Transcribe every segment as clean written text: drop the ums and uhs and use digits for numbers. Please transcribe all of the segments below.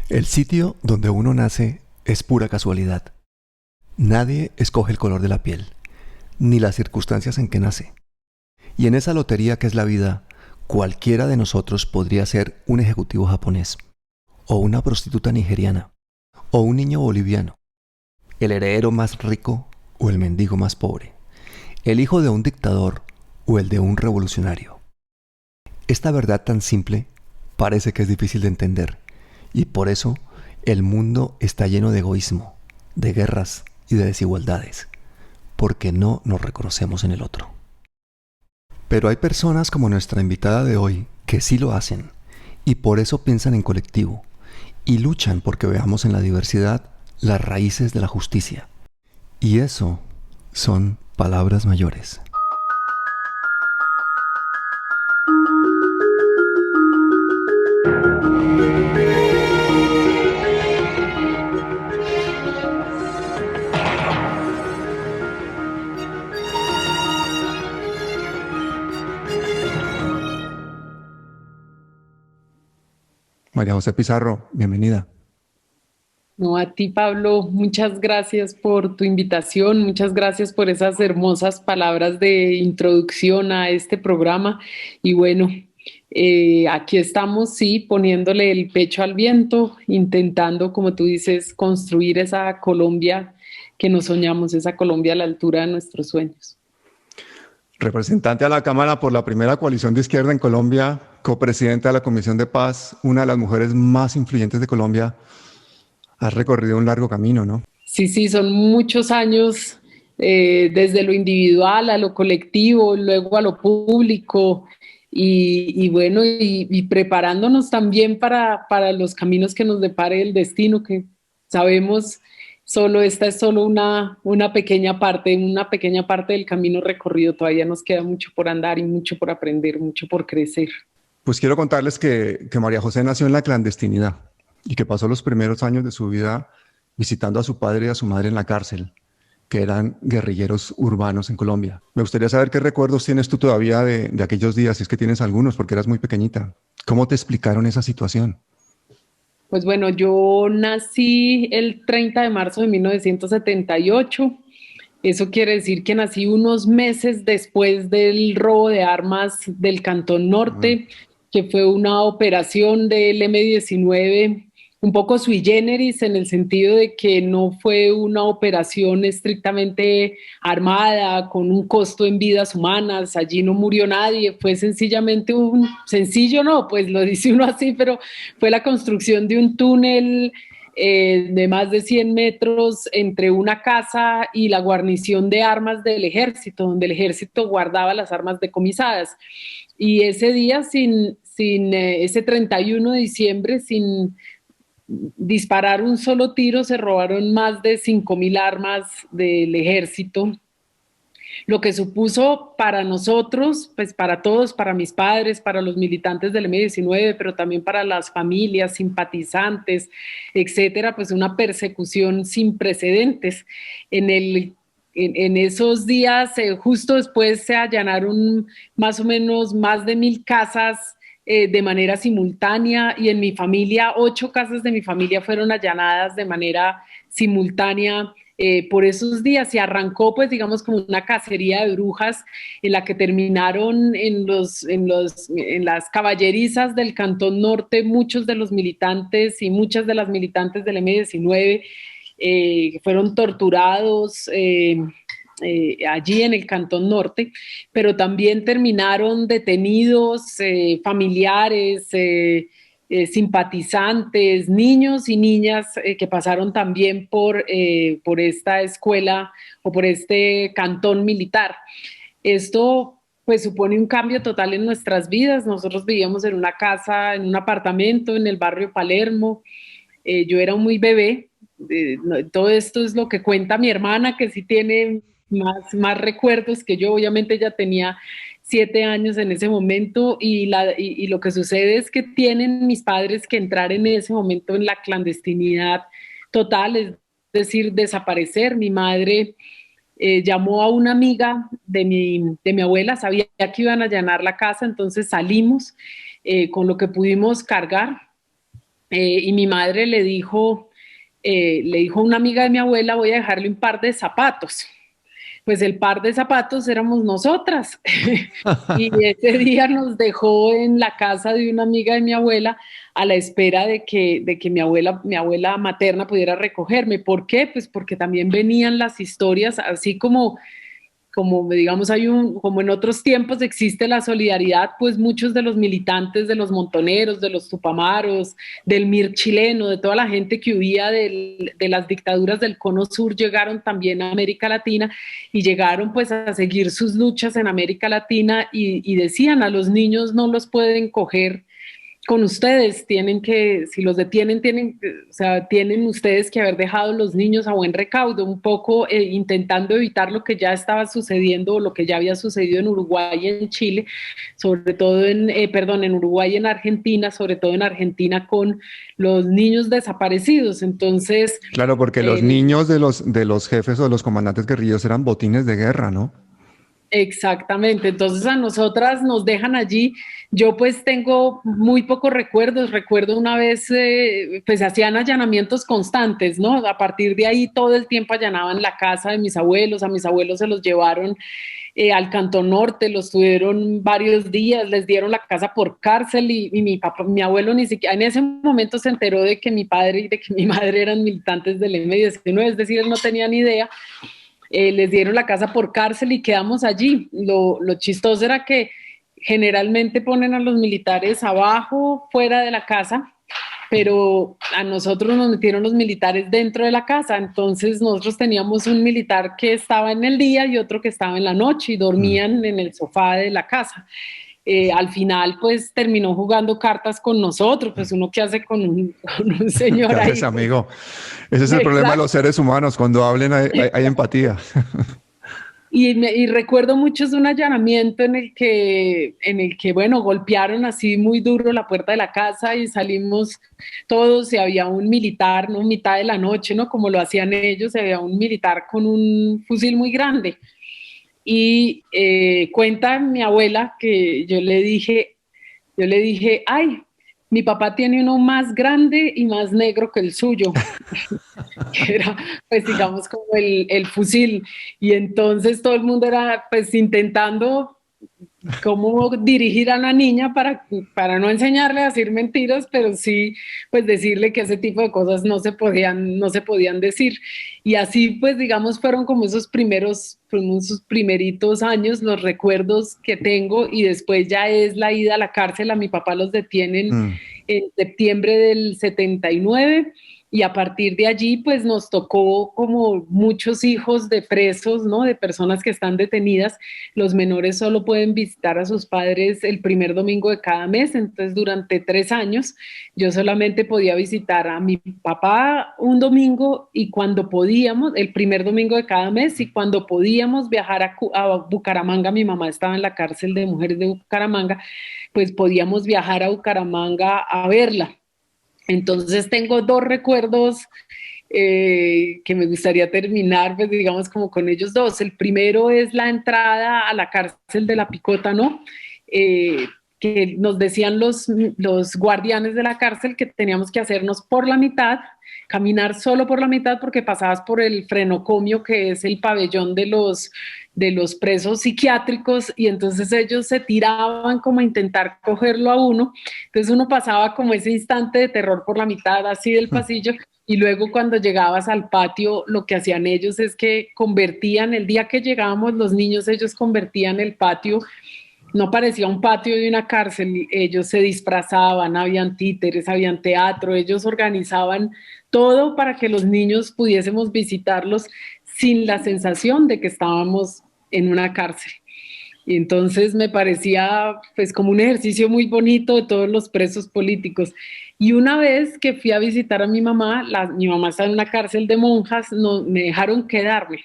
El sitio donde uno nace es pura casualidad. Nadie escoge el color de la piel, ni las circunstancias en que nace. Y en esa lotería que es la vida, cualquiera de nosotros podría ser un ejecutivo japonés, o una prostituta nigeriana, o un niño boliviano, el heredero más rico o el mendigo más pobre, el hijo de un dictador o el de un revolucionario. Esta verdad tan simple parece que es difícil de entender, y por eso el mundo está lleno de egoísmo, de guerras y de desigualdades, porque no nos reconocemos en el otro. Pero hay personas como nuestra invitada de hoy que sí lo hacen, y por eso piensan en colectivo, y luchan porque veamos en la diversidad las raíces de la justicia. Y eso son palabras mayores. María José Pizarro, bienvenida. No, a ti, Pablo, muchas gracias por tu invitación, muchas gracias por esas hermosas palabras de introducción a este programa. Y bueno, aquí estamos, sí, poniéndole el pecho al viento, intentando, como tú dices, construir esa Colombia que nos soñamos, esa Colombia a la altura de nuestros sueños. Representante a la Cámara por la primera coalición de izquierda en Colombia, copresidenta de la Comisión de Paz, una de las mujeres más influyentes de Colombia. Has recorrido un largo camino, ¿no? Sí, sí, son muchos años, desde lo individual a lo colectivo, luego a lo público y bueno, y preparándonos también para los caminos que nos depare el destino, que sabemos solo esta es solo una pequeña parte del camino recorrido. Todavía nos queda mucho por andar y mucho por aprender, mucho por crecer. Pues quiero contarles que María José nació en la clandestinidad y que pasó los primeros años de su vida visitando a su padre y a su madre en la cárcel, que eran guerrilleros urbanos en Colombia. Me gustaría saber qué recuerdos tienes tú todavía de aquellos días, si es que tienes algunos, porque eras muy pequeñita. ¿Cómo te explicaron esa situación? Pues bueno, yo nací el 30 de marzo de 1978. Eso quiere decir que nací unos meses después del robo de armas del Cantón Mm. Norte, que fue una operación del M-19 un poco sui generis en el sentido de que no fue una operación estrictamente armada con un costo en vidas humanas. Allí no murió nadie, fue sencillamente sencillo, no, pues lo dice uno así, pero fue la construcción de un túnel de más de 100 metros entre una casa y la guarnición de armas del ejército, donde el ejército guardaba las armas decomisadas. Y ese día, ese 31 de diciembre, sin disparar un solo tiro, se robaron más de 5.000 armas del ejército, lo que supuso para nosotros, pues para todos, para mis padres, para los militantes del M-19, pero también para las familias, simpatizantes, etcétera, pues una persecución sin precedentes. En esos días, justo después se allanaron más o menos más de 1.000 casas de manera simultánea, y en mi familia, 8 casas de mi familia fueron allanadas de manera simultánea por esos días. Se arrancó, pues, digamos, como una cacería de brujas en la que terminaron en las caballerizas del Cantón Norte muchos de los militantes y muchas de las militantes del M-19 que fueron torturados. Allí en el Cantón Norte, pero también terminaron detenidos familiares, simpatizantes, niños y niñas que pasaron también por esta escuela o por este cantón militar. Esto pues supone un cambio total en nuestras vidas. Nosotros vivíamos en una casa, en un apartamento en el barrio Palermo. Yo era muy bebé. Todo esto es lo que cuenta mi hermana, que sí tiene más recuerdos que yo. Obviamente ella tenía 7 años en ese momento, y lo que sucede es que tienen mis padres que entrar en ese momento en la clandestinidad total, es decir, desaparecer. Mi madre llamó a una amiga de mi abuela, sabía que iban a allanar la casa, entonces salimos con lo que pudimos cargar, y mi madre le dijo a una amiga de mi abuela, voy a dejarle un par de zapatos. Pues el par de zapatos éramos nosotras. Y ese día nos dejó en la casa de una amiga de mi abuela a la espera de que mi abuela materna pudiera recogerme. ¿Por qué? Pues porque también venían las historias, así como como digamos como en otros tiempos existe la solidaridad, pues muchos de los militantes de los montoneros, de los tupamaros, del MIR chileno, de toda la gente que huía de las dictaduras del Cono Sur llegaron también a América Latina y llegaron pues a seguir sus luchas en América Latina y decían a los niños no los pueden coger con ustedes, tienen que, si los detienen, o sea, tienen ustedes que haber dejado los niños a buen recaudo, un poco intentando evitar lo que ya estaba sucediendo o lo que ya había sucedido en Uruguay y en Chile, sobre todo perdón, en Uruguay y en Argentina, sobre todo en Argentina con los niños desaparecidos. Entonces, Claro, porque los niños de los jefes o de los comandantes guerrilleros eran botines de guerra, ¿no? exactamente, entonces a nosotras nos dejan allí. Yo pues tengo muy pocos recuerdos, recuerdo una vez pues hacían allanamientos constantes, ¿no? A partir de ahí todo el tiempo allanaban la casa de mis abuelos, a mis abuelos se los llevaron al Cantón Norte, los tuvieron varios días, les dieron la casa por cárcel y mi papá, mi abuelo ni siquiera en ese momento se enteró de que mi padre y de que mi madre eran militantes del M-19, es decir, él no tenía ni idea. Les dieron la casa por cárcel y quedamos allí. Lo chistoso era que generalmente ponen a los militares abajo, fuera de la casa, pero a nosotros nos metieron los militares dentro de la casa, entonces nosotros teníamos un militar que estaba en el día y otro que estaba en la noche y Mm. dormían en el sofá de la casa. Al final pues terminó jugando cartas con nosotros, pues uno que hace con con un ¿Qué señor haces, ahí. Pues, amigo? Ese es el problema de exacto. los seres humanos. Cuando hablen hay empatía. Y recuerdo mucho es un allanamiento en el que, bueno, golpearon así muy duro la puerta de la casa y salimos todos y había un militar, ¿no? Mitad de la noche, ¿no? Como lo hacían ellos, había un militar con un fusil muy grande. Y cuenta mi abuela que yo le dije, ay, mi papá tiene uno más grande y más negro que el suyo, que era, pues digamos, como el fusil. Y entonces todo el mundo era, pues, intentando cómo dirigir a la niña para no enseñarle a decir mentiras, pero sí, pues decirle que ese tipo de cosas no se podían decir. Y así, pues digamos, fueron como esos primeritos años, los recuerdos que tengo y después ya es la ida a la cárcel, a mi papá los detienen Mm. en septiembre del 79 y a partir de allí pues nos tocó como muchos hijos de presos, ¿no? De personas que están detenidas, los menores solo pueden visitar a sus padres el primer domingo de cada mes, entonces durante 3 años yo solamente podía visitar a mi papá un domingo y cuando podíamos, el primer domingo de cada mes y cuando podíamos viajar a Bucaramanga, mi mamá estaba en la cárcel de mujeres de Bucaramanga, pues podíamos viajar a Bucaramanga a verla. Entonces tengo dos recuerdos que me gustaría terminar, pues digamos como con ellos dos. El primero es la entrada a la cárcel de La Picota, ¿no? Eh, que nos decían los guardianes de la cárcel que teníamos que hacernos por la mitad, caminar solo por la mitad porque pasabas por el frenocomio, que es el pabellón de los presos psiquiátricos, y entonces ellos se tiraban como a intentar cogerlo a uno. Entonces uno pasaba como ese instante de terror por la mitad así del pasillo y luego cuando llegabas al patio, lo que hacían ellos es que convertían, el día que llegábamos los niños, ellos convertían el patio, no parecía un patio de una cárcel, ellos se disfrazaban, habían títeres, habían teatro, ellos organizaban todo para que los niños pudiésemos visitarlos sin la sensación de que estábamos en una cárcel. Y entonces me parecía pues como un ejercicio muy bonito de todos los presos políticos. Y una vez que fui a visitar a mi mamá, mi mamá está en una cárcel de monjas, no, me dejaron quedarme.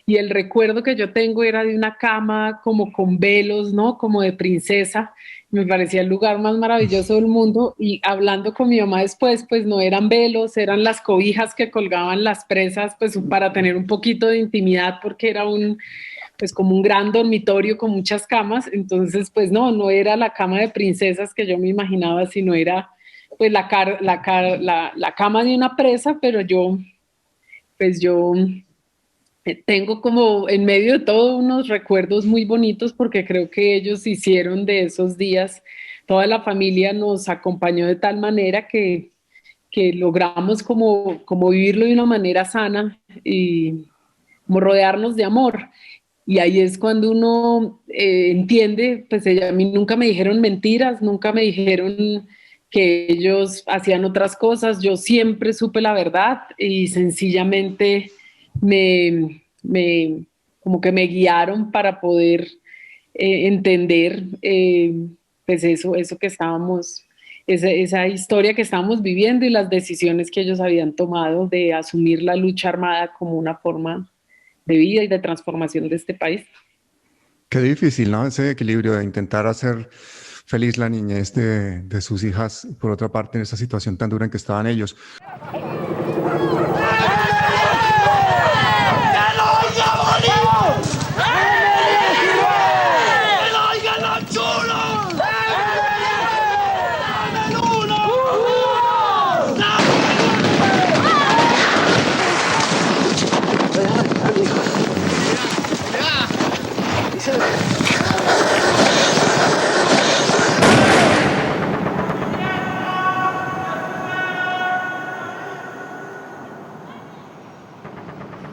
Y el recuerdo que yo tengo era de una cama como con velos, ¿no? Como de princesa. Me parecía el lugar más maravilloso del mundo. Y hablando con mi mamá después, pues no eran velos, eran las cobijas que colgaban las presas, pues para tener un poquito de intimidad, porque era pues como un gran dormitorio con muchas camas. Entonces, pues no era la cama de princesas que yo me imaginaba, sino era pues la cama de una presa, pero yo tengo como en medio de todo unos recuerdos muy bonitos porque creo que ellos hicieron de esos días, toda la familia nos acompañó de tal manera que logramos como vivirlo de una manera sana y como rodearnos de amor. Y ahí es cuando uno entiende, pues a mí nunca me dijeron mentiras, nunca me dijeron que ellos hacían otras cosas, yo siempre supe la verdad y sencillamente me como que me guiaron para poder entender pues eso que estábamos, esa historia que estábamos viviendo y las decisiones que ellos habían tomado de asumir la lucha armada como una forma de vida y de transformación de este país. Qué difícil, ¿no? Ese equilibrio de intentar hacer feliz la niñez de sus hijas, por otra parte, en esa situación tan dura en que estaban ellos.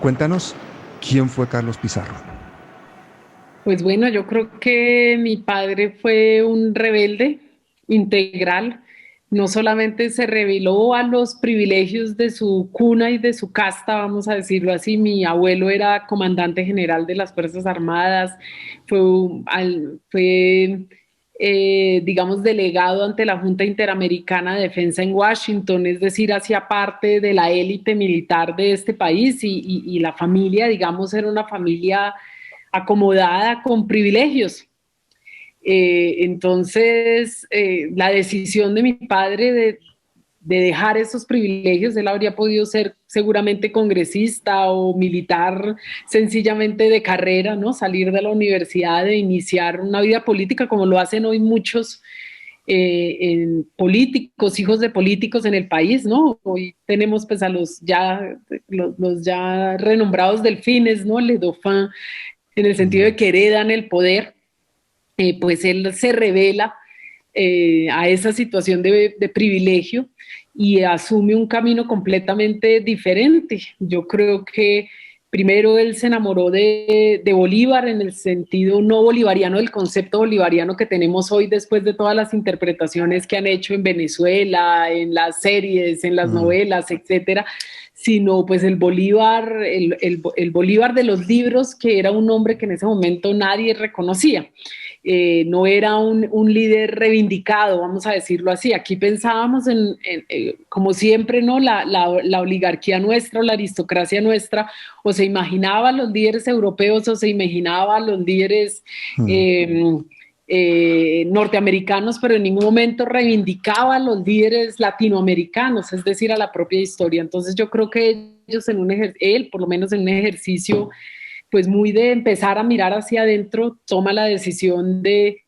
Cuéntanos, ¿quién fue Carlos Pizarro? Pues bueno, yo creo que mi padre fue un rebelde integral. No solamente se rebeló a los privilegios de su cuna y de su casta, vamos a decirlo así. Mi abuelo era comandante general de las Fuerzas Armadas, fue digamos, delegado ante la Junta Interamericana de Defensa en Washington, es decir, hacía parte de la élite militar de este país y la familia, digamos, era una familia acomodada con privilegios. Entonces, la decisión de mi padre de dejar esos privilegios, él habría podido ser seguramente congresista o militar sencillamente de carrera, ¿no? Salir de la universidad e iniciar una vida política como lo hacen hoy muchos políticos, hijos de políticos en el país, ¿no? Hoy tenemos pues a los ya renombrados delfines, ¿no? Le Dauphin, en el sentido de que heredan el poder, pues él se revela a esa situación de privilegio y asume un camino completamente diferente. Yo creo que primero él se enamoró de Bolívar en el sentido no bolivariano del concepto bolivariano que tenemos hoy después de todas las interpretaciones que han hecho en Venezuela, en las series, en las novelas, etcétera, sino pues el Bolívar, el Bolívar de los libros, que era un hombre que en ese momento nadie reconocía. No era un líder reivindicado, vamos a decirlo así. Aquí pensábamos como siempre, ¿no? La oligarquía nuestra, la aristocracia nuestra, o se imaginaba a los líderes europeos o se imaginaba a los líderes norteamericanos, pero en ningún momento reivindicaba a los líderes latinoamericanos, es decir, a la propia historia. Entonces yo creo que ellos él por lo menos en un ejercicio pues muy de empezar a mirar hacia adentro, toma la decisión de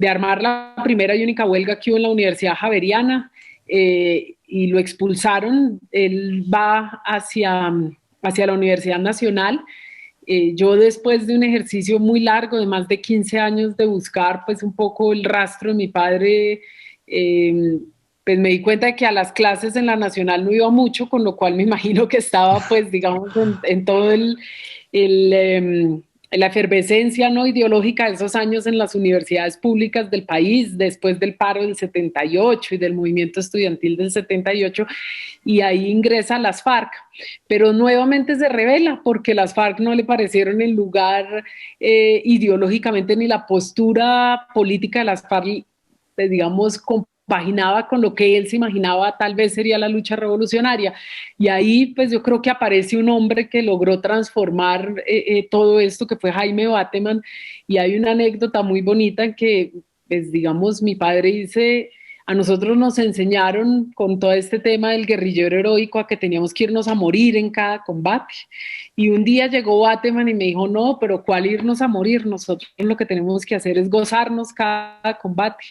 armar la primera y única huelga que hubo en la Universidad Javeriana y lo expulsaron. Él va hacia la Universidad Nacional. Yo después de un ejercicio muy largo de más de 15 años de buscar pues un poco el rastro de mi padre, pues me di cuenta de que a las clases en la Nacional no iba mucho, con lo cual me imagino que estaba pues digamos en todo la efervescencia no ideológica de esos años en las universidades públicas del país, después del paro del 78 y del movimiento estudiantil del 78, y ahí ingresa a las FARC, pero nuevamente se revela porque las FARC no le parecieron el lugar ideológicamente ni la postura política de las FARC, pues, digamos, compaginaba con lo que él se imaginaba tal vez sería la lucha revolucionaria. Y ahí pues yo creo que aparece un hombre que logró transformar todo esto, que fue Jaime Bateman, y hay una anécdota muy bonita en que, pues digamos, mi padre dice, A nosotros nos enseñaron con todo este tema del guerrillero heroico a que teníamos que irnos a morir en cada combate. Y un día llegó Bateman y me dijo, no, pero ¿cuál irnos a morir? Nosotros lo que tenemos que hacer es gozarnos cada combate.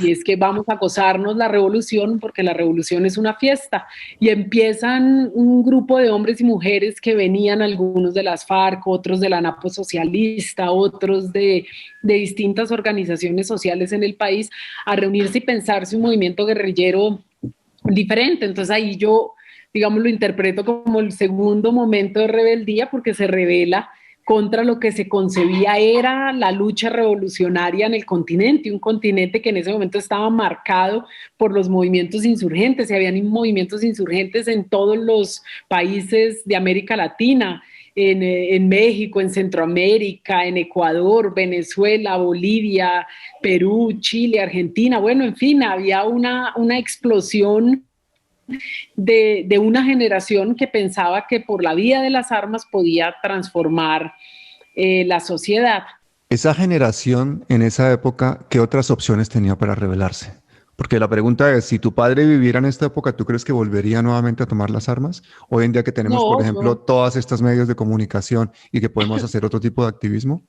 Y es que vamos a gozarnos la revolución porque la revolución es una fiesta. Y empiezan un grupo de hombres y mujeres que venían, algunos de las FARC, otros de la ANAPO socialista, otros de distintas organizaciones sociales en el país, a reunirse y pensarse un movimiento guerrillero diferente. Entonces ahí yo, digamos, lo interpreto como el segundo momento de rebeldía porque se revela contra lo que se concebía era la lucha revolucionaria en el continente, un continente que en ese momento estaba marcado por los movimientos insurgentes, y habían movimientos insurgentes en todos los países de América Latina, en México, en Centroamérica, en Ecuador, Venezuela, Bolivia, Perú, Chile, Argentina, bueno, en fin, había una explosión de una generación que pensaba que por la vía de las armas podía transformar la sociedad. Esa generación en esa época, ¿qué otras opciones tenía para rebelarse? Porque la pregunta es, si tu padre viviera en esta época, ¿tú crees que volvería nuevamente a tomar las armas? Hoy en día que tenemos, No, por ejemplo, todas estas medios de comunicación y que podemos hacer otro tipo de activismo.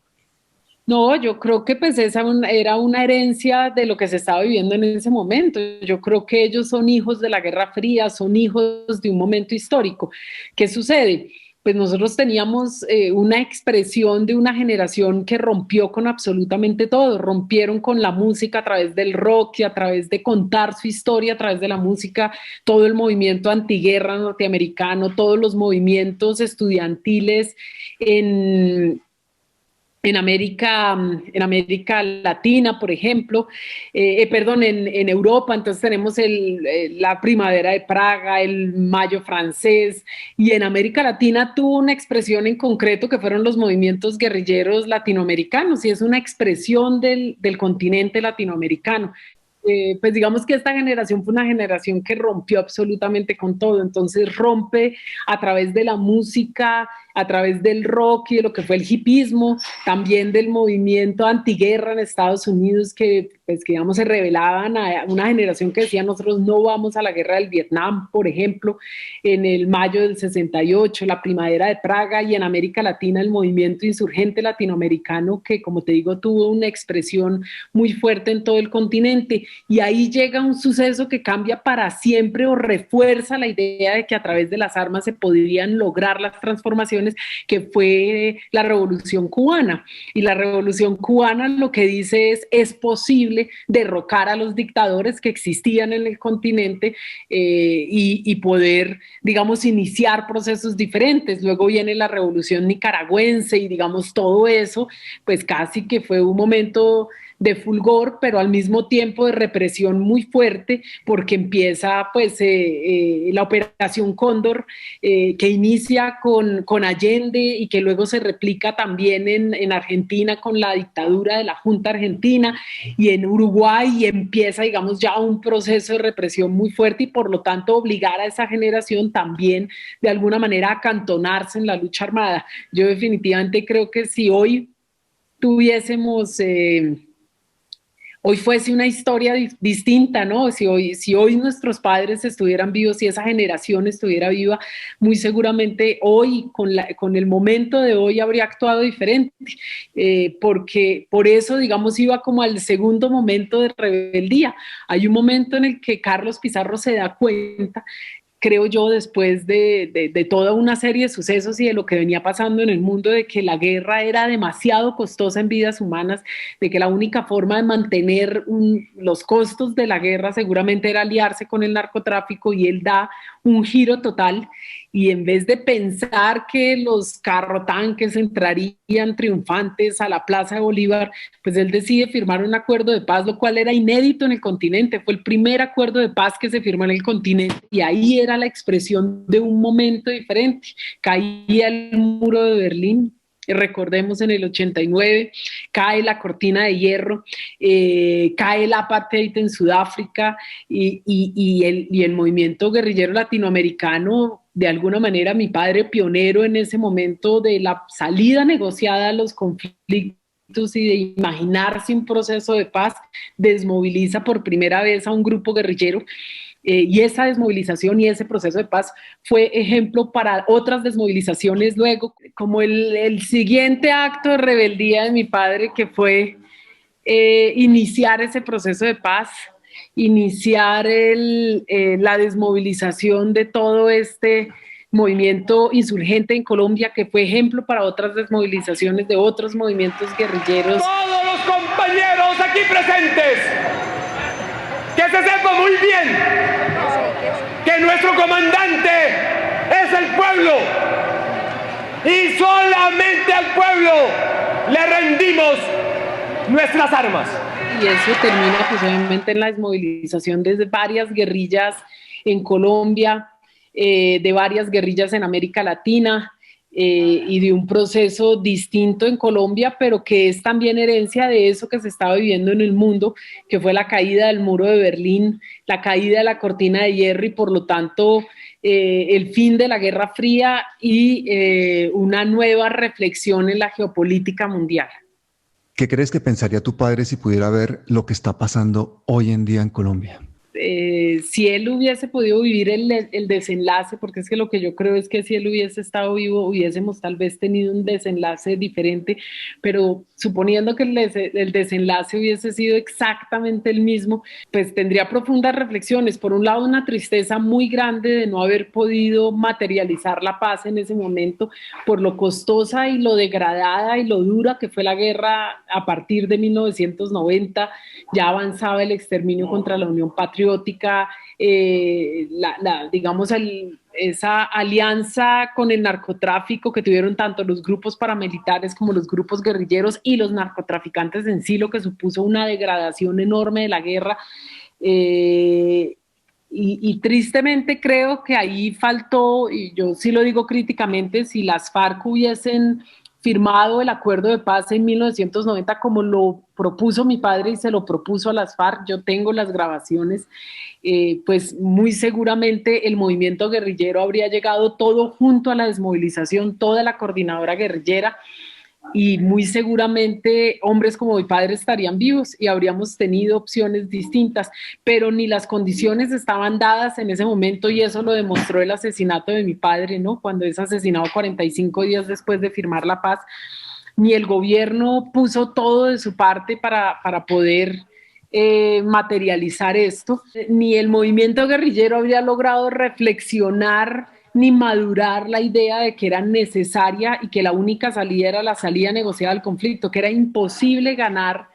No, yo creo que pues esa era una herencia de lo que se estaba viviendo en ese momento. Yo creo que ellos son hijos de la Guerra Fría, son hijos de un momento histórico. ¿Qué sucede? Pues nosotros teníamos una expresión de una generación que rompió con absolutamente todo, rompieron con la música a través del rock y a través de contar su historia a través de la música, todo el movimiento antiguerra norteamericano, todos los movimientos estudiantiles en América Latina, por ejemplo, perdón, en Europa. Entonces tenemos la primavera de Praga, el mayo francés, y en América Latina tuvo una expresión en concreto que fueron los movimientos guerrilleros latinoamericanos, y es una expresión del continente latinoamericano. Pues digamos que esta generación fue una generación que rompió absolutamente con todo, entonces rompe a través de la música, a través del rock y de lo que fue el hipismo, también del movimiento antiguerra en Estados Unidos, que pues que digamos se rebelaban a una generación que decía nosotros no vamos a la guerra del Vietnam, por ejemplo, en el mayo del 68, la primavera de Praga, y en América Latina el movimiento insurgente latinoamericano que, como te digo, tuvo una expresión muy fuerte en todo el continente. Y ahí llega un suceso que cambia para siempre o refuerza la idea de que a través de las armas se podrían lograr las transformaciones, que fue la Revolución Cubana. Y la Revolución Cubana lo que dice es posible derrocar a los dictadores que existían en el continente y poder, digamos, iniciar procesos diferentes. Luego viene la Revolución Nicaragüense y, digamos, todo eso, pues casi que fue un momento de fulgor, pero al mismo tiempo de represión muy fuerte, porque empieza pues la Operación Cóndor, que inicia con Allende y que luego se replica también en Argentina con la dictadura de la Junta Argentina, y en Uruguay, y empieza, digamos, ya un proceso de represión muy fuerte, y por lo tanto obligar a esa generación también de alguna manera a acantonarse en la lucha armada. Yo definitivamente creo que si hoy tuviésemos... hoy fuese una historia distinta, ¿no? Si hoy nuestros padres estuvieran vivos, si esa generación estuviera viva, muy seguramente hoy, con el momento de hoy, habría actuado diferente, porque por eso, digamos, iba como al segundo momento de rebeldía. Hay un momento en el que Carlos Pizarro se da cuenta, creo yo, después de toda una serie de sucesos y de lo que venía pasando en el mundo, de que la guerra era demasiado costosa en vidas humanas, de que la única forma de mantener los costos de la guerra seguramente era aliarse con el narcotráfico, y él da un giro total, y en vez de pensar que los carrotanques entrarían triunfantes a la Plaza de Bolívar, pues él decide firmar un acuerdo de paz, lo cual era inédito en el continente. Fue el primer acuerdo de paz que se firmó en el continente, y ahí era la expresión de un momento diferente. Caía el muro de Berlín, recordemos, en el 89, cae la cortina de hierro, cae el apartheid en Sudáfrica, y el movimiento guerrillero latinoamericano, de alguna manera mi padre pionero en ese momento de la salida negociada a los conflictos y de imaginarse un proceso de paz, desmoviliza por primera vez a un grupo guerrillero. Y esa desmovilización y ese proceso de paz fue ejemplo para otras desmovilizaciones luego, como el siguiente acto de rebeldía de mi padre, que fue iniciar ese proceso de paz, iniciar la desmovilización de todo este movimiento insurgente en Colombia, que fue ejemplo para otras desmovilizaciones de otros movimientos guerrilleros. Todos los compañeros aquí presentes, que se sepa muy bien que nuestro comandante es el pueblo y solamente al pueblo le rendimos nuestras armas. Y eso termina pues obviamente en la desmovilización de varias guerrillas en Colombia, de varias guerrillas en América Latina, y de un proceso distinto en Colombia, pero que es también herencia de eso que se estaba viviendo en el mundo, que fue la caída del muro de Berlín, la caída de la cortina de hierro y por lo tanto el fin de la Guerra Fría y una nueva reflexión en la geopolítica mundial. ¿Qué crees que pensaría tu padre si pudiera ver lo que está pasando hoy en día en Colombia? Si él hubiese podido vivir el desenlace, porque es que lo que yo creo es que si él hubiese estado vivo, hubiésemos tal vez tenido un desenlace diferente, pero suponiendo que el desenlace hubiese sido exactamente el mismo, pues tendría profundas reflexiones. Por un lado, una tristeza muy grande de no haber podido materializar la paz en ese momento, por lo costosa y lo degradada y lo dura que fue la guerra a partir de 1990, ya avanzaba el exterminio contra la Unión Patriótica, digamos, esa alianza con el narcotráfico que tuvieron tanto los grupos paramilitares como los grupos guerrilleros y los narcotraficantes en sí, lo que supuso una degradación enorme de la guerra. Y tristemente creo que ahí faltó, y yo sí lo digo críticamente, si las FARC hubiesen firmado el acuerdo de paz en 1990 como lo propuso mi padre y se lo propuso a las FARC, yo tengo las grabaciones, pues muy seguramente el movimiento guerrillero habría llegado todo junto a la desmovilización, toda la coordinadora guerrillera, y muy seguramente hombres como mi padre estarían vivos y habríamos tenido opciones distintas, pero ni las condiciones estaban dadas en ese momento y eso lo demostró el asesinato de mi padre, ¿no? Cuando es asesinado 45 días después de firmar la paz, ni el gobierno puso todo de su parte para poder materializar esto, ni el movimiento guerrillero habría logrado reflexionar ni madurar la idea de que era necesaria y que la única salida era la salida negociada al conflicto, que era imposible ganar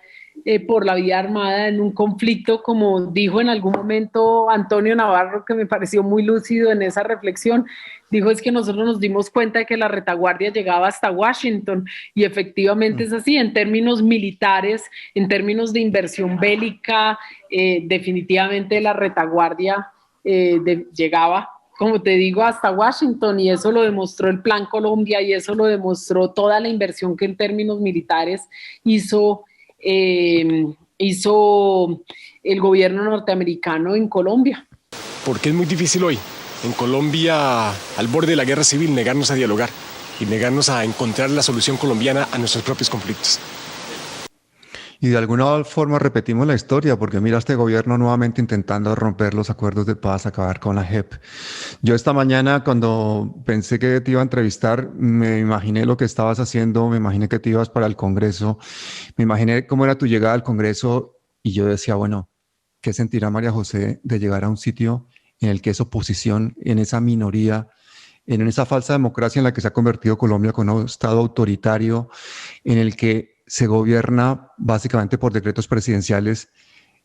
por la vía armada en un conflicto, como dijo en algún momento Antonio Navarro, que me pareció muy lúcido en esa reflexión. Dijo, es que nosotros nos dimos cuenta de que la retaguardia llegaba hasta Washington, y efectivamente es así, en términos militares, en términos de inversión bélica, definitivamente la retaguardia llegaba, como te digo, hasta Washington, y eso lo demostró el Plan Colombia y eso lo demostró toda la inversión que en términos militares hizo el gobierno norteamericano en Colombia. Porque es muy difícil hoy, en Colombia, al borde de la guerra civil, negarnos a dialogar y negarnos a encontrar la solución colombiana a nuestros propios conflictos. Y de alguna forma repetimos la historia, porque mira este gobierno nuevamente intentando romper los acuerdos de paz, acabar con la JEP. Yo esta mañana cuando pensé que te iba a entrevistar, me imaginé lo que estabas haciendo, me imaginé que te ibas para el Congreso, me imaginé cómo era tu llegada al Congreso y yo decía, bueno, ¿qué sentirá María José de llegar a un sitio en el que es oposición, en esa minoría, en esa falsa democracia en la que se ha convertido Colombia con un Estado autoritario, en el que se gobierna básicamente por decretos presidenciales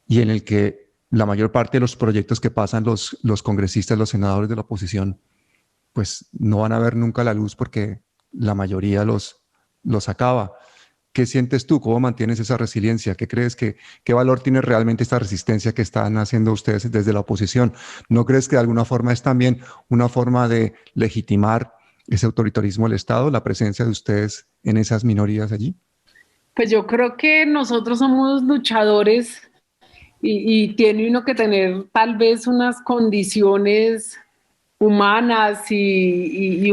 y en el que la mayor parte de los proyectos que pasan los congresistas, los senadores de la oposición, pues no van a ver nunca la luz porque la mayoría los acaba? ¿Qué sientes tú? ¿Cómo mantienes esa resiliencia? ¿Qué crees qué valor tiene realmente esta resistencia que están haciendo ustedes desde la oposición? ¿No crees que de alguna forma es también una forma de legitimar ese autoritarismo del Estado, la presencia de ustedes en esas minorías allí? Pues yo creo que nosotros somos luchadores y tiene uno que tener tal vez unas condiciones humanas y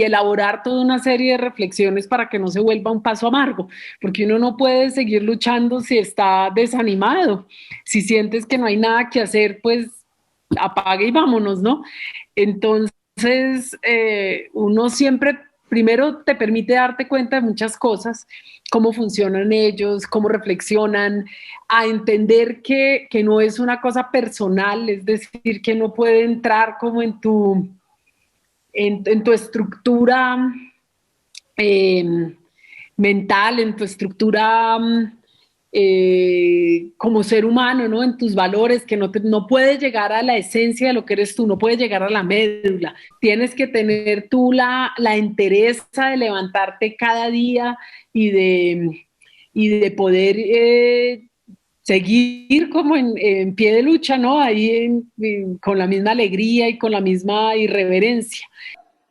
elaborar toda una serie de reflexiones para que no se vuelva un paso amargo, porque uno no puede seguir luchando si está desanimado. Si sientes que no hay nada que hacer, pues apague y vámonos, ¿no? Entonces, uno siempre, primero te permite darte cuenta de muchas cosas, cómo funcionan ellos, cómo reflexionan, a entender que no es una cosa personal, es decir, que no puede entrar como en tu estructura eh, mental, en tu estructura como ser humano, ¿no? En tus valores, que no puedes llegar a la esencia de lo que eres tú, no puedes llegar a la médula. Tienes que tener tú la entereza de levantarte cada día y de poder seguir como en pie de lucha, ¿no? Ahí con la misma alegría y con la misma irreverencia.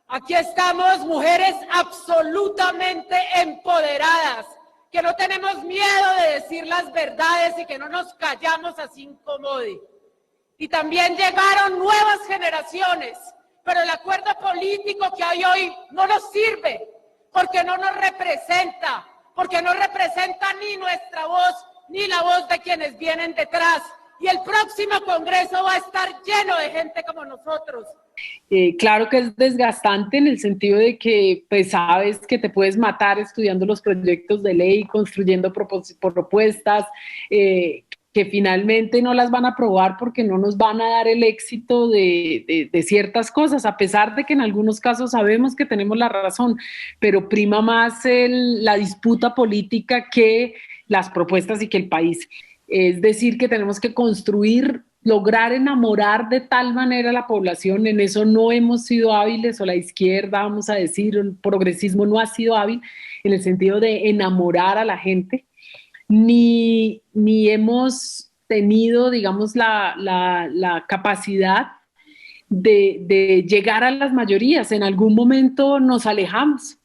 Aquí estamos, mujeres absolutamente empoderadas, que no tenemos miedo de decir las verdades y que no nos callamos así incomode. Y también llegaron nuevas generaciones, pero el acuerdo político que hay hoy no nos sirve, porque no nos representa, porque no representa ni nuestra voz, ni la voz de quienes vienen detrás. Y el próximo Congreso va a estar lleno de gente como nosotros. Claro que es desgastante en el sentido de que pues sabes que te puedes matar estudiando los proyectos de ley, construyendo propuestas, que finalmente no las van a aprobar porque no nos van a dar el éxito de ciertas cosas, a pesar de que en algunos casos sabemos que tenemos la razón, pero prima más la disputa política que las propuestas y que el país. Es decir, que tenemos que construir, lograr enamorar de tal manera a la población. En eso no hemos sido hábiles, o la izquierda, vamos a decir, el progresismo no ha sido hábil en el sentido de enamorar a la gente, ni hemos tenido, digamos, la capacidad de llegar a las mayorías. En algún momento nos alejamos.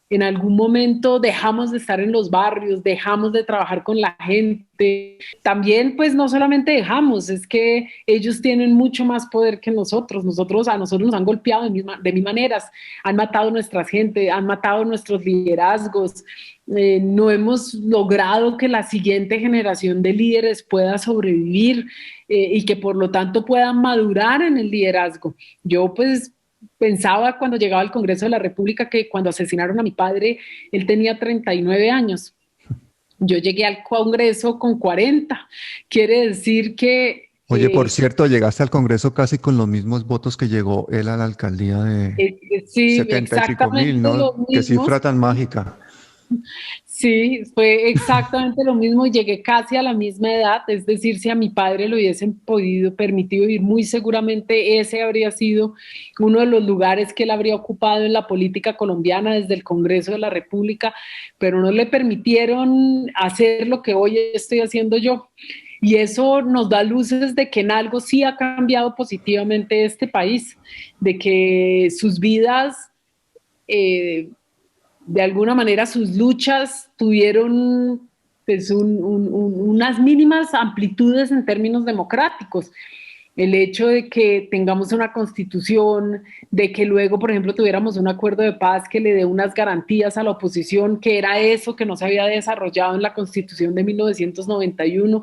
En algún momento dejamos de estar en los barrios, dejamos de trabajar con la gente. También, pues, no solamente dejamos, es que ellos tienen mucho más poder que nosotros. A nosotros nos han golpeado de mil maneras, han matado nuestra gente, han matado nuestros liderazgos. No hemos logrado que la siguiente generación de líderes pueda sobrevivir y que por lo tanto puedan madurar en el liderazgo. Yo, pues, pensaba cuando llegaba al Congreso de la República que cuando asesinaron a mi padre, él tenía 39 años. Yo llegué al Congreso con 40. Quiere decir que... Oye, por cierto, llegaste al Congreso casi con los mismos votos que llegó él a la alcaldía de sí, 75.000, ¿no? Qué cifra tan mágica. Sí, fue exactamente lo mismo y llegué casi a la misma edad, es decir, si a mi padre le hubiesen permitido ir, muy seguramente ese habría sido uno de los lugares que él habría ocupado en la política colombiana desde el Congreso de la República, pero no le permitieron hacer lo que hoy estoy haciendo yo. Y eso nos da luces de que en algo sí ha cambiado positivamente este país, de que sus vidas... de alguna manera sus luchas tuvieron pues, unas mínimas amplitudes en términos democráticos. El hecho de que tengamos una constitución, de que luego, por ejemplo, tuviéramos un acuerdo de paz que le dé unas garantías a la oposición, que era eso que no se había desarrollado en la constitución de 1991.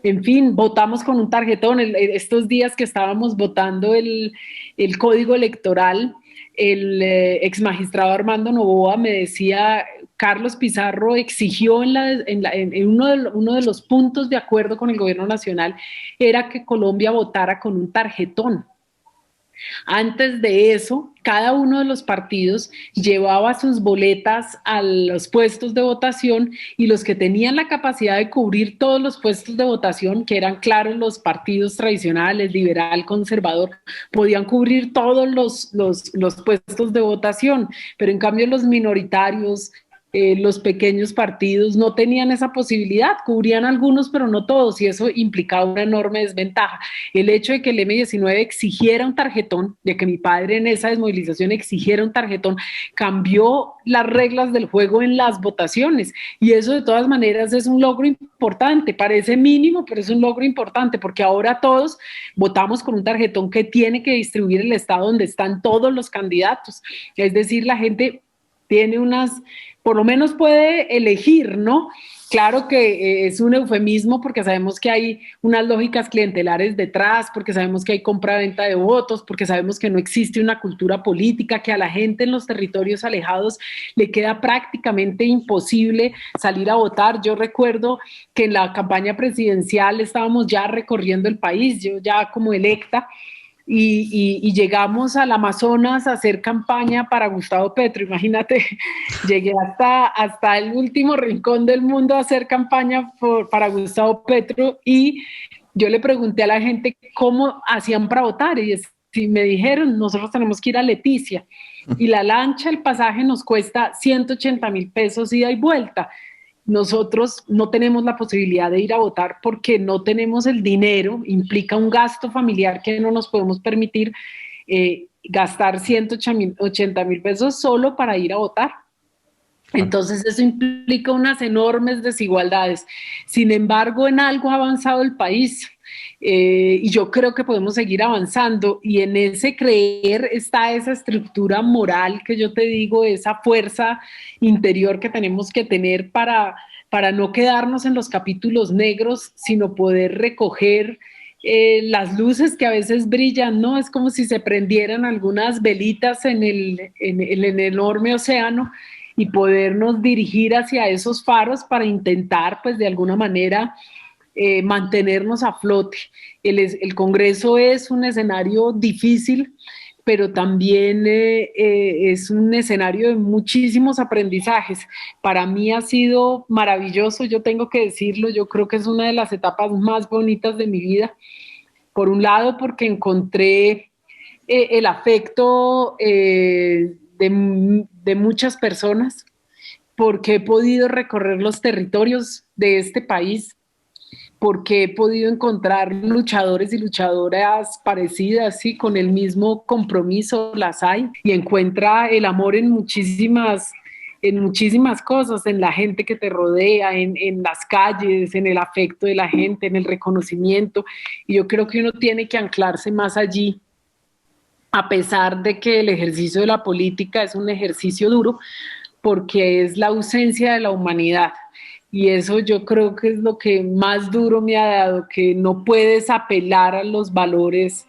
En fin, votamos con un tarjetón. Estos días que estábamos votando el código electoral, el ex magistrado Armando Noboa me decía, Carlos Pizarro exigió en uno de los puntos de acuerdo con el gobierno nacional, era que Colombia votara con un tarjetón. Antes de eso, cada uno de los partidos llevaba sus boletas a los puestos de votación y los que tenían la capacidad de cubrir todos los puestos de votación, que eran, claro, los partidos tradicionales, liberal, conservador, podían cubrir todos los puestos de votación, pero en cambio los minoritarios, los pequeños partidos no tenían esa posibilidad, cubrían algunos pero no todos, y eso implicaba una enorme desventaja. El hecho de que el M19 exigiera un tarjetón, de que mi padre en esa desmovilización exigiera un tarjetón, cambió las reglas del juego en las votaciones, y eso de todas maneras es un logro importante, parece mínimo, pero es un logro importante, porque ahora todos votamos con un tarjetón que tiene que distribuir el estado donde están todos los candidatos, es decir, la gente tiene por lo menos puede elegir, ¿no? Claro que es un eufemismo porque sabemos que hay unas lógicas clientelares detrás, porque sabemos que hay compra-venta de votos, porque sabemos que no existe una cultura política, que a la gente en los territorios alejados le queda prácticamente imposible salir a votar. Yo recuerdo que en la campaña presidencial estábamos ya recorriendo el país, yo ya como electa, y llegamos al Amazonas a hacer campaña para Gustavo Petro. Imagínate, llegué hasta el último rincón del mundo a hacer campaña para Gustavo Petro, y yo le pregunté a la gente cómo hacían para votar, y me dijeron, nosotros tenemos que ir a Leticia, y la lancha, el pasaje nos cuesta 180.000 pesos ida y vuelta. Nosotros no tenemos la posibilidad de ir a votar porque no tenemos el dinero, implica un gasto familiar que no nos podemos permitir gastar 180.000 pesos solo para ir a votar. Entonces eso implica unas enormes desigualdades. Sin embargo, en algo ha avanzado el país. Y yo creo que podemos seguir avanzando, y en ese creer está esa estructura moral que yo te digo, esa fuerza interior que tenemos que tener para no quedarnos en los capítulos negros, sino poder recoger las luces que a veces brillan, ¿no? Es como si se prendieran algunas velitas en el enorme océano, y podernos dirigir hacia esos faros para intentar, pues de alguna manera, mantenernos a flote. El Congreso es un escenario difícil, pero también es un escenario de muchísimos aprendizajes. Para mí ha sido maravilloso, yo tengo que decirlo, yo creo que es una de las etapas más bonitas de mi vida. Por un lado, porque encontré el afecto de muchas personas, porque he podido recorrer los territorios de este país, porque he podido encontrar luchadores y luchadoras parecidas, ¿sí? Con el mismo compromiso, las hay, y encuentra el amor en muchísimas cosas, en la gente que te rodea, en las calles, en el afecto de la gente, en el reconocimiento, y yo creo que uno tiene que anclarse más allí, a pesar de que el ejercicio de la política es un ejercicio duro, porque es la ausencia de la humanidad. Y eso yo creo que es lo que más duro me ha dado, que no puedes apelar a los valores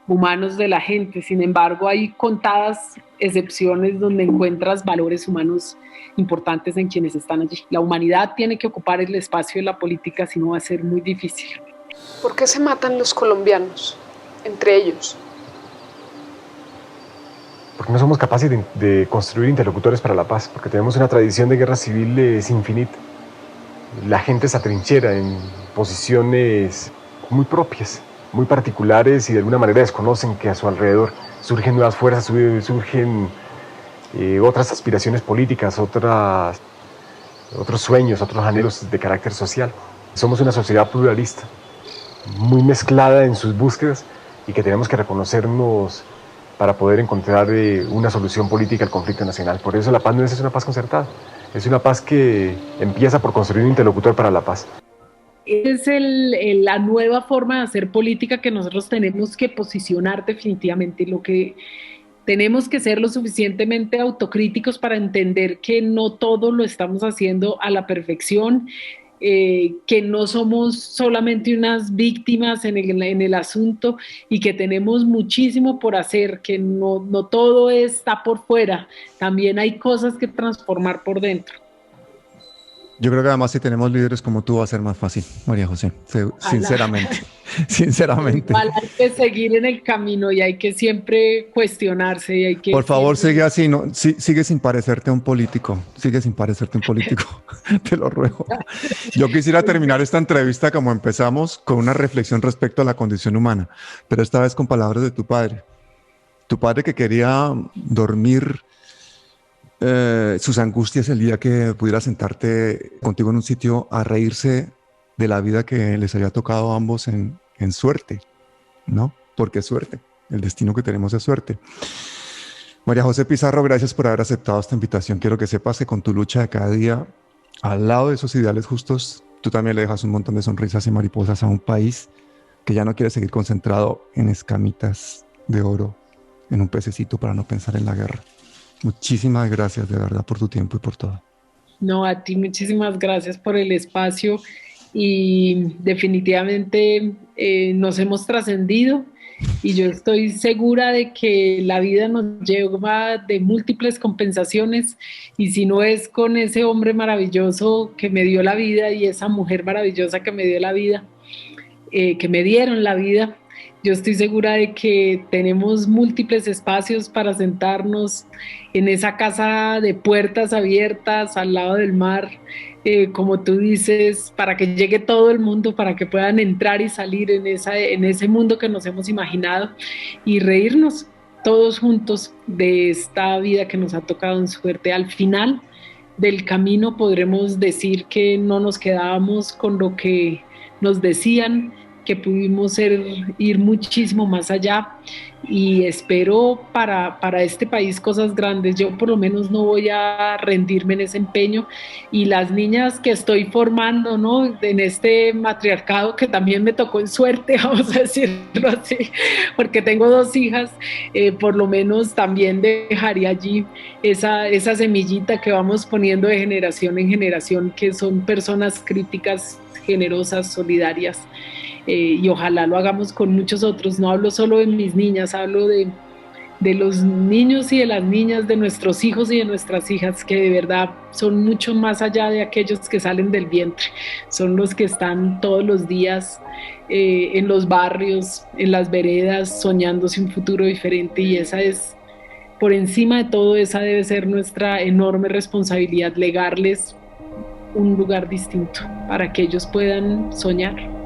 humanos de la gente. Sin embargo, hay contadas excepciones donde encuentras valores humanos importantes en quienes están allí. La humanidad tiene que ocupar el espacio de la política, si no va a ser muy difícil. ¿Por qué se matan los colombianos entre ellos? Porque no somos capaces de construir interlocutores para la paz, porque tenemos una tradición de guerra civil sin infinita. La gente se atrinchera en posiciones muy propias, muy particulares, y de alguna manera desconocen que a su alrededor surgen nuevas fuerzas, surgen otras aspiraciones políticas, otros sueños, otros anhelos de carácter social. Somos una sociedad pluralista, muy mezclada en sus búsquedas, y que tenemos que reconocernos para poder encontrar una solución política al conflicto nacional. Por eso la paz no es una paz concertada, es una paz que empieza por construir un interlocutor para la paz. Es la nueva forma de hacer política que nosotros tenemos que posicionar definitivamente. Lo que tenemos que ser lo suficientemente autocríticos para entender que no todo lo estamos haciendo a la perfección, que no somos solamente unas víctimas en el asunto, y que tenemos muchísimo por hacer, que no todo está por fuera, también hay cosas que transformar por dentro. Yo creo que además si tenemos líderes como tú va a ser más fácil, María José, sinceramente. Sinceramente. Igual hay que seguir en el camino y hay que siempre cuestionarse. Y hay que por favor, sigue así, sigue sin parecerte un político, te lo ruego. Yo quisiera terminar esta entrevista como empezamos, con una reflexión respecto a la condición humana, pero esta vez con palabras de tu padre que quería dormir sus angustias el día que pudiera sentarte contigo en un sitio a reírse de la vida que les había tocado a ambos en suerte, ¿no? Porque es suerte, el destino que tenemos es suerte. María José Pizarro, gracias por haber aceptado esta invitación. Quiero que sepas que con tu lucha de cada día, al lado de esos ideales justos, tú también le dejas un montón de sonrisas y mariposas a un país que ya no quiere seguir concentrado en escamitas de oro, en un pececito para no pensar en la guerra. Muchísimas gracias de verdad por tu tiempo y por todo. No, a ti muchísimas gracias por el espacio y definitivamente nos hemos trascendido y yo estoy segura de que la vida nos lleva de múltiples compensaciones y si no es con ese hombre maravilloso que me dio la vida y esa mujer maravillosa que me dio la vida, que me dieron la vida, yo estoy segura de que tenemos múltiples espacios para sentarnos en esa casa de puertas abiertas al lado del mar, como tú dices, para que llegue todo el mundo, para que puedan entrar y salir en ese mundo que nos hemos imaginado y reírnos todos juntos de esta vida que nos ha tocado en suerte. Al final del camino podremos decir que no nos quedábamos con lo que nos decían, que pudimos ir muchísimo más allá y espero para este país cosas grandes. Yo por lo menos no voy a rendirme en ese empeño y las niñas que estoy formando, ¿no? En este matriarcado que también me tocó en suerte, vamos a decirlo así, porque tengo 2 hijas, por lo menos también dejaría allí esa semillita que vamos poniendo de generación en generación, que son personas críticas, generosas, solidarias. Y ojalá lo hagamos con muchos otros. No hablo solo de mis niñas, hablo de los niños y de las niñas, de nuestros hijos y de nuestras hijas, que de verdad son mucho más allá de aquellos que salen del vientre, son los que están todos los días en los barrios, en las veredas, soñándose un futuro diferente y esa es, por encima de todo, esa debe ser nuestra enorme responsabilidad, legarles un lugar distinto para que ellos puedan soñar.